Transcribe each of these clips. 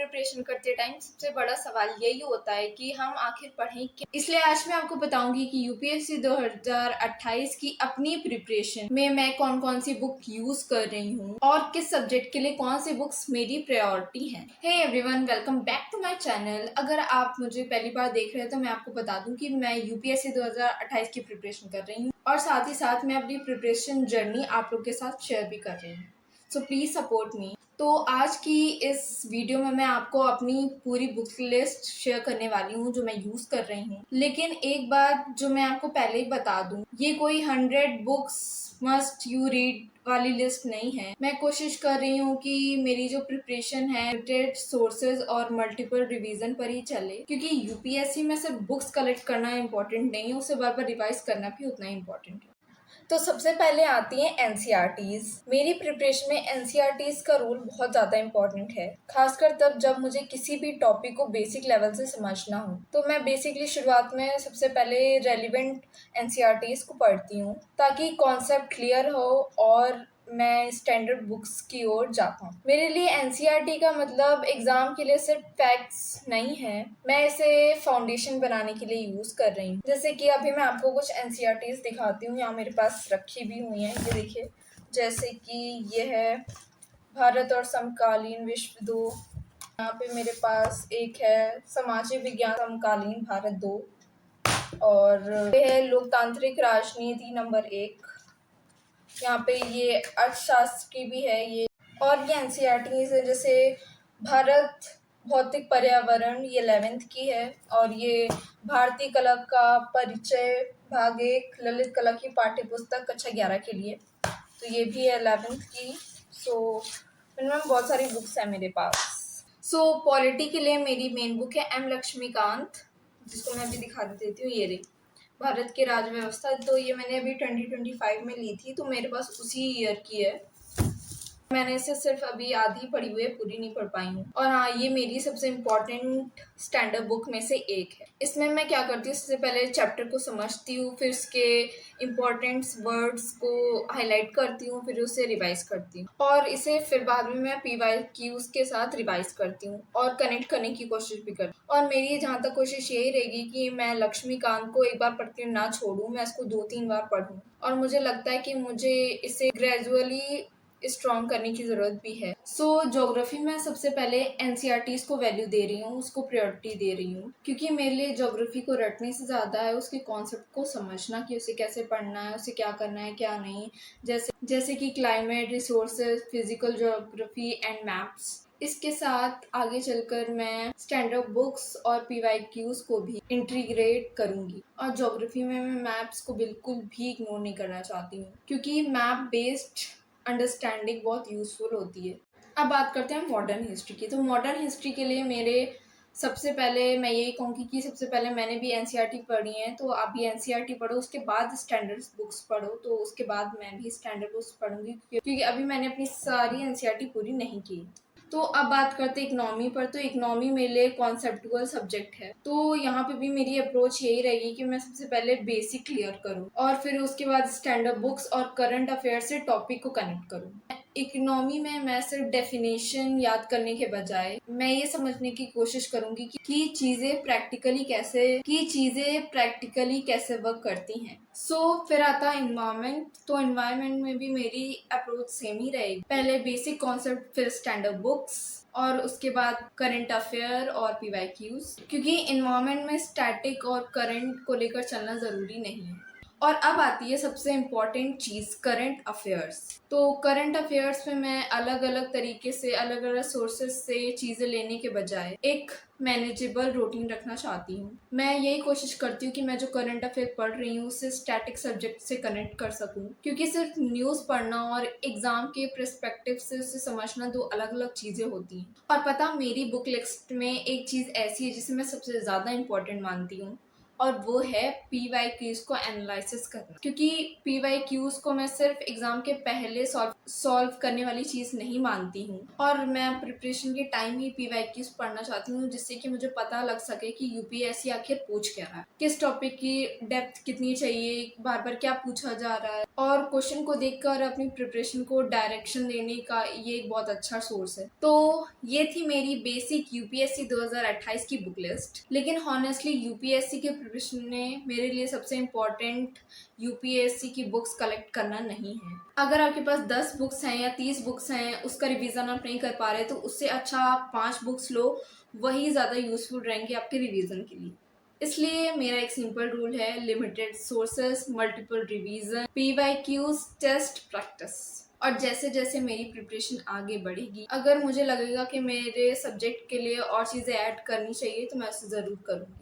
Preparation करते time सबसे बड़ा सवाल यही होता है कि हम आखिर पढ़ें क्या। इसलिए आज मैं आपको बताऊंगी कि यूपीएससी 2028 की अपनी प्रिपरेशन में मैं कौन कौन सी बुक यूज कर रही हूँ और किस सब्जेक्ट के लिए कौन सी बुक्स मेरी प्रायोरिटी हैं। Hey everyone, welcome back to my channel. अगर आप मुझे पहली बार देख रहे हैं तो मैं आपको बता दूं कि मैं यूपीएससी 2028 की प्रिपरेशन कर रही हूँ और साथ ही साथ मैं अपनी प्रिपरेशन जर्नी आप लोग के साथ शेयर भी कर रही हूँ। So please support me. तो आज की इस वीडियो में मैं आपको अपनी पूरी बुक लिस्ट शेयर करने वाली हूँ जो मैं यूज कर रही हूँ। लेकिन एक बात जो मैं आपको पहले ही बता दूं, ये कोई 100 बुक्स मस्ट यू रीड वाली लिस्ट नहीं है। मैं कोशिश कर रही हूँ कि मेरी जो प्रिपरेशन है लिमिटेड सोर्सेज और मल्टीपल रिवीजन पर ही चले, क्योंकि यूपीएससी में सिर्फ बुक्स कलेक्ट करना इम्पोर्टेंट नहीं है, उसे बार बार रिवाइज करना भी उतना इम्पोर्टेंट है। तो सबसे पहले आती हैं एनसीईआरटीज। मेरी प्रिपरेशन में एनसीईआरटीज का रोल बहुत ज़्यादा इम्पोर्टेंट है, खासकर तब जब मुझे किसी भी टॉपिक को बेसिक लेवल से समझना हो। तो मैं बेसिकली शुरुआत में सबसे पहले रेलिवेंट एनसीईआरटीज को पढ़ती हूँ ताकि कॉन्सेप्ट क्लियर हो और मैं स्टैंडर्ड बुक्स की ओर जाता हूँ। मेरे लिए एनसीईआरटी का मतलब एग्जाम के लिए सिर्फ फैक्ट्स नहीं है, मैं इसे फाउंडेशन बनाने के लिए यूज कर रही हूँ। जैसे कि अभी मैं आपको कुछ एनसीईआरटीज दिखाती हूँ, यहाँ मेरे पास रखी भी हुई हैं, ये देखिए। जैसे कि ये है भारत और समकालीन विश्व 2। यहाँ पे मेरे पास एक है सामाजिक विज्ञान समकालीन भारत 2, और ये है लोकतांत्रिक राजनीति नंबर 1। यहाँ पे ये अर्थशास्त्र की भी है ये, और ये एनसीईआरटीज है जैसे भारत भौतिक पर्यावरण, ये 11th की है, और ये भारतीय कला का परिचय भाग 1 ललित कला की पाठ्य पुस्तक कक्षा 11 के लिए, तो ये भी है 11th की। इनमें बहुत सारी बुक्स है मेरे पास। पॉलिटी के लिए मेरी मेन बुक है एम लक्ष्मीकांत, जिसको मैं अभी दिखा देती हूँ। ये रही भारत की राज्य व्यवस्था, तो ये मैंने अभी 2025 में ली थी, तो मेरे पास उसी ईयर की है। मैंने इसे सिर्फ अभी आधी पढ़ी हुई है, पूरी नहीं पढ़ पाई हूँ। और हाँ, ये मेरी सबसे इम्पोर्टेंट स्टैंडर्ड बुक में से एक है। इसमें मैं क्या करती हूँ, सबसे पहले चैप्टर को समझती हूँ, फिर इसके इम्पोर्टेंट वर्ड्स को हाईलाइट करती हूँ, फिर उसे रिवाइज करती हूँ, और इसे फिर बाद में मैं PYQs के साथ रिवाइज करती हूँ और कनेक्ट करने की कोशिश भी करती हूँ। और मेरी जहाँ तक कोशिश यही रहेगी कि मैं लक्ष्मीकांत को एक बार पढ़ के ना छोड़ूँ, मैं इसको 2-3 बार पढ़ूँ, और मुझे लगता है कि मुझे इसे ग्रेजुअली स्ट्रॉन्ग करने की जरूरत भी है। ज्योग्राफी में सबसे पहले एनसीईआरटीज को वैल्यू दे रही हूँ, उसको प्रायोरिटी दे रही हूँ, क्योंकि मेरे लिए ज्योग्राफी को रटने से ज़्यादा है उसके कॉन्सेप्ट को समझना कि उसे कैसे पढ़ना है, उसे क्या करना है क्या नहीं। जैसे कि climate, resources, physical geography and maps. इसके साथ आगे चलकर मैं स्टैंडर्ड बुक्स और PYQs को भी इंटीग्रेट करूंगी, और ज्योग्राफी में मैं मैप्स को बिल्कुल भी इग्नोर नहीं करना चाहती हूँ, क्योंकि मैप बेस्ड अंडरस्टैंडिंग बहुत यूजफुल होती है। अब बात करते हैं मॉडर्न हिस्ट्री की। तो मॉडर्न हिस्ट्री के लिए मेरे सबसे पहले मैं यही कहूँगी कि सबसे पहले मैंने भी एनसीईआरटी पढ़ी है, तो आप भी एनसीईआरटी पढ़ो, उसके बाद स्टैंडर्ड बुक्स पढ़ो, तो उसके बाद मैं भी स्टैंडर्ड बुक्स पढ़ूंगी, क्योंकि अभी मैंने अपनी सारी एनसीईआरटी पूरी नहीं की। तो अब बात करते हैं इकोनॉमी पर। तो इकोनॉमी मेरे लिए कॉन्सेप्टुअल सब्जेक्ट है, तो यहाँ पे भी मेरी अप्रोच यही रहेगी कि मैं सबसे पहले बेसिक क्लियर करूँ और फिर उसके बाद स्टैंडर्ड बुक्स और करंट अफेयर से टॉपिक को कनेक्ट करूँ। इकोनॉमी में मैं सिर्फ डेफिनेशन याद करने के बजाय मैं ये समझने की कोशिश करूंगी कि चीजें प्रैक्टिकली कैसे वर्क करती हैं। फिर आता है एनवायरनमेंट। तो एनवायरनमेंट में भी मेरी अप्रोच सेम ही रहेगी, पहले बेसिक कॉन्सेप्ट, फिर स्टैंडर्ड बुक्स, और उसके बाद करंट अफेयर और PYQs, क्योंकि एनवायरनमेंट में स्टैटिक और करंट को लेकर चलना जरूरी नहीं है। और अब आती है सबसे इम्पॉर्टेंट चीज, करंट अफेयर्स। तो करंट अफेयर्स में मैं अलग अलग तरीके से, अलग अलग सोर्सेज से चीजें लेने के बजाय एक मैनेजेबल रूटीन रखना चाहती हूँ। मैं यही कोशिश करती हूँ कि मैं जो करंट अफेयर पढ़ रही हूँ उससे स्टैटिक सब्जेक्ट से कनेक्ट कर सकूँ, क्योंकि सिर्फ न्यूज़ पढ़ना और एग्जाम के पर्सपेक्टिव से उसे समझना दो अलग अलग चीज़ें होती हैं। और पता, मेरी बुक लिस्ट में एक चीज़ ऐसी है जिसे मैं सबसे ज़्यादा इम्पोर्टेंट मानती हूँ, और वो है PYQs को एनालिसिस करना। क्योंकि PYQs को मैं सिर्फ एग्जाम के पहले सॉल्व करने वाली चीज नहीं मानती हूँ, और मैं प्रिपरेशन के टाइम ही PYQs पढ़ना चाहती हूँ, जिससे कि मुझे पता लग सके कि यूपीएससी आखिर पूछ क्या रहा है, किस टॉपिक की डेप्थ कितनी चाहिए, बार बार क्या पूछा जा रहा है। और क्वेश्चन को देखकर अपनी प्रिपरेशन को डायरेक्शन देने का ये एक बहुत अच्छा सोर्स है। तो ये थी मेरी बेसिक यूपीएससी 2028 की बुक लिस्ट। लेकिन हॉनेस्टली यूपीएससी के प्रिपरेशन में मेरे लिए सबसे इम्पोर्टेंट यूपीएससी की बुक्स कलेक्ट करना नहीं है। अगर आपके पास 10 बुक्स हैं या 30 बुक्स हैं, उसका रिवीजन आप नहीं कर पा रहे, तो उससे अच्छा आप 5 बुक्स लो, वही ज़्यादा यूजफुल रहेंगे आपके रिवीजन के लिए। इसलिए मेरा एक सिंपल रूल है, limited sources, multiple revision, PYQs, test, practice. और जैसे जैसे मेरी प्रिपरेशन आगे बढ़ेगी, अगर मुझे लगेगा कि मेरे सब्जेक्ट के लिए और चीज़ें ऐड करनी चाहिए, तो मैं उसे ज़रूर करूँगी।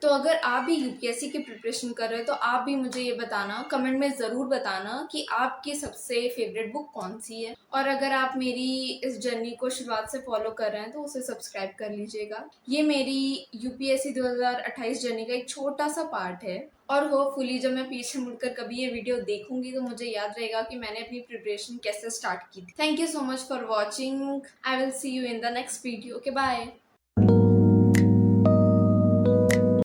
तो अगर आप भी यूपीएससी की प्रिपरेशन कर रहे हो, तो आप भी मुझे ये बताना, कमेंट में ज़रूर बताना कि आपकी सबसे फेवरेट बुक कौन सी है। और अगर आप मेरी इस जर्नी को शुरुआत से फॉलो कर रहे हैं, तो उसे सब्सक्राइब कर लीजिएगा। ये मेरी यूपीएससी 2028 जर्नी का एक छोटा सा पार्ट है, और होपफुली जब मैं पीछे मुड़कर कभी ये वीडियो देखूंगी, तो मुझे याद रहेगा कि मैंने अपनी प्रिपरेशन कैसे स्टार्ट की थी। Thank you so much for watching. I will see you in the next video. Okay, bye.